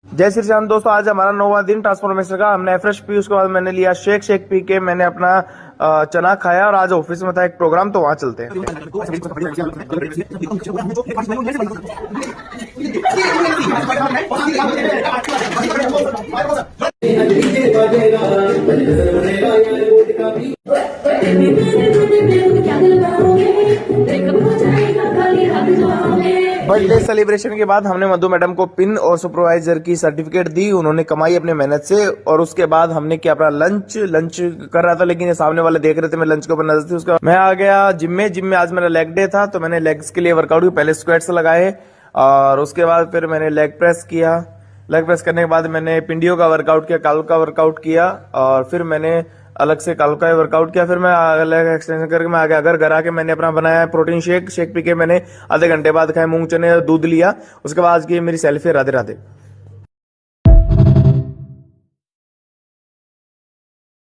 जय श्री राम दोस्तों, आज हमारा 9वां दिन ट्रांसफॉर्मेशन का। हमने फ्रेश पी, उसके बाद मैंने लिया शेक पी के मैंने अपना चना खाया और आज ऑफिस में था एक प्रोग्राम, तो वहां चलते हैं। बर्थडे सेलिब्रेशन के बाद हमने मधु मैडम को पिन और सुपरवाइजर की सर्टिफिकेट दी। उन्होंने कमाई अपने मेहनत से। और उसके बाद हमने किया अपना लंच कर रहा था, लेकिन ये सामने वाले देख रहे थे, मैं लंच के ऊपर नजर थी। उसके बाद मैं आ गया जिम में आज मेरा लेग डे था, तो मैंने लेग्स के लिए वर्कआउट किया। पहले स्क्वाट्स लगाए और उसके बाद फिर मैंने लेग प्रेस किया। लेग प्रेस करने के बाद मैंने पिंडियों का वर्कआउट किया, काल का वर्कआउट किया और फिर मैंने अलग से काल का वर्कआउट किया। फिर मैं अलग एक्सटेंशन करके मैं आ गया घर आ के मैंने अपना बनाया प्रोटीन शेक पी के मैंने आधे घंटे बाद खाया, मूंग चने दूध लिया। उसके बाद आज की मेरी सेल्फी। राधे राधे।